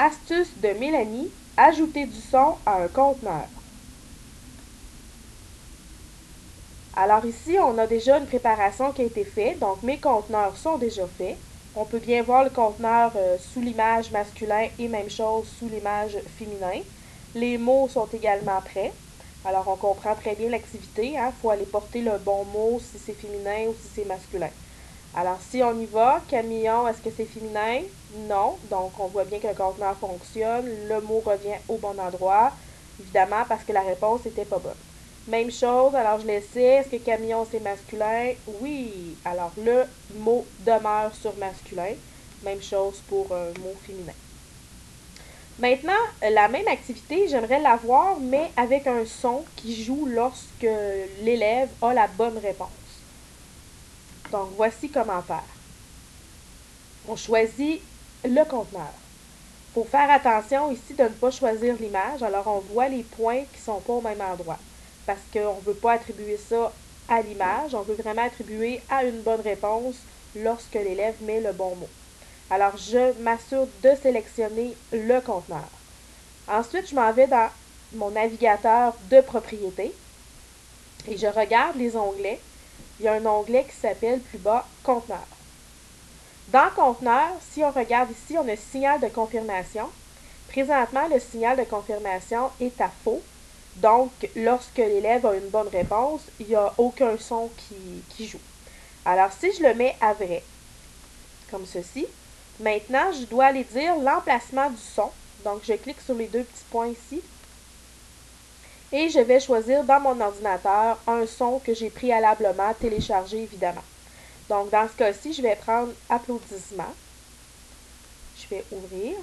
Astuce de Mélanie, ajouter du son à un conteneur. Alors ici, on a déjà une préparation qui a été faite, donc mes conteneurs sont déjà faits. On peut bien voir le conteneur sous l'image masculin et même chose sous l'image féminin. Les mots sont également prêts. Alors on comprend très bien l'activité, hein? Faut aller porter le bon mot si c'est féminin ou si c'est masculin. Alors si on y va, camion, est-ce que c'est féminin? Non. Donc on voit bien que le conteneur fonctionne, le mot revient au bon endroit, évidemment parce que la réponse n'était pas bonne. Même chose, alors je l'essaie, est-ce que camion c'est masculin? Oui. Alors le mot demeure sur masculin. Même chose pour un mot féminin. Maintenant, la même activité, j'aimerais l'avoir, mais avec un son qui joue lorsque l'élève a la bonne réponse. Donc, voici comment faire. On choisit le conteneur. Il faut faire attention ici de ne pas choisir l'image. Alors, on voit les points qui ne sont pas au même endroit. Parce qu'on ne veut pas attribuer ça à l'image. On veut vraiment attribuer à une bonne réponse lorsque l'élève met le bon mot. Alors, je m'assure de sélectionner le conteneur. Ensuite, je m'en vais dans mon navigateur de propriété et je regarde les onglets. Il y a un onglet qui s'appelle plus bas Conteneur. Dans Conteneur, si on regarde ici, on a signal de confirmation. Présentement, le signal de confirmation est à faux. Donc, lorsque l'élève a une bonne réponse, il n'y a aucun son qui joue. Alors, si je le mets à vrai, comme ceci, maintenant, je dois aller dire l'emplacement du son. Donc, je clique sur les deux petits points ici. Et je vais choisir dans mon ordinateur un son que j'ai préalablement téléchargé, évidemment. Donc, dans ce cas-ci, je vais prendre applaudissement. Je vais ouvrir.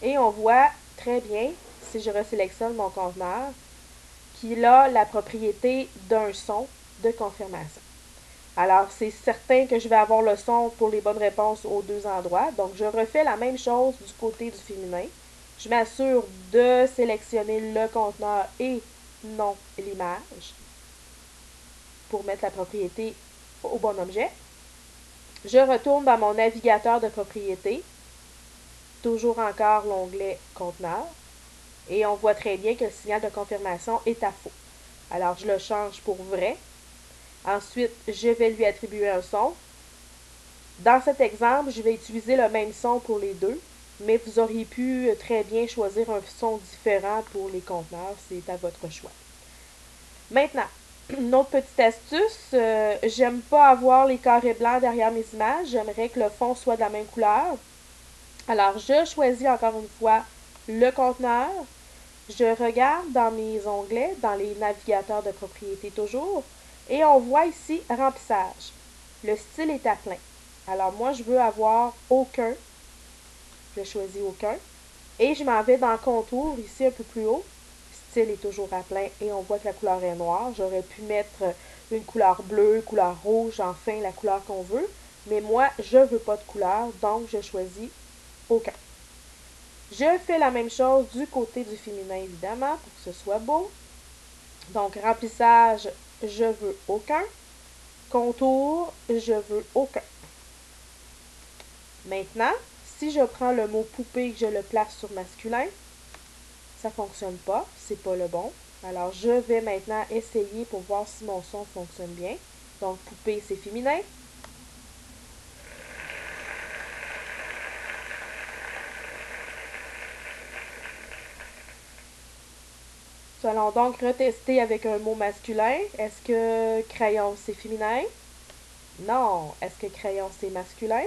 Et on voit très bien, si je resélectionne mon conteneur, qu'il a la propriété d'un son de confirmation. Alors, c'est certain que je vais avoir le son pour les bonnes réponses aux deux endroits. Donc, je refais la même chose du côté du féminin. Je m'assure de sélectionner le conteneur et non l'image pour mettre la propriété au bon objet. Je retourne dans mon navigateur de propriété, toujours encore l'onglet conteneur, et on voit très bien que le signal de confirmation est à faux. Alors, je le change pour vrai. Ensuite, je vais lui attribuer un son. Dans cet exemple, je vais utiliser le même son pour les deux, mais vous auriez pu très bien choisir un son différent pour les conteneurs, c'est à votre choix. Maintenant, une autre petite astuce, j'aime pas avoir les carrés blancs derrière mes images, j'aimerais que le fond soit de la même couleur. Alors, je choisis encore une fois le conteneur, je regarde dans mes onglets, dans les navigateurs de propriété toujours, et on voit ici remplissage. Le style est à plein. Alors moi, je veux avoir aucun. Je choisis aucun. Et je m'en vais dans contour, ici un peu plus haut. Style est toujours à plein et on voit que la couleur est noire. J'aurais pu mettre une couleur bleue, couleur rouge, enfin la couleur qu'on veut. Mais moi, je ne veux pas de couleur, donc je choisis aucun. Je fais la même chose du côté du féminin, évidemment, pour que ce soit beau. Donc, remplissage, je veux aucun. Contour, je veux aucun. Maintenant, si je prends le mot poupée et que je le place sur masculin, ça ne fonctionne pas, c'est pas le bon. Alors, je vais maintenant essayer pour voir si mon son fonctionne bien. Donc, poupée, c'est féminin. Nous allons donc retester avec un mot masculin. Est-ce que crayon, c'est féminin? Non. Est-ce que crayon, c'est masculin?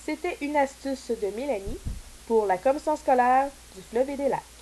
C'était une astuce de Mélanie pour la commission scolaire du Fleuve et des Lacs.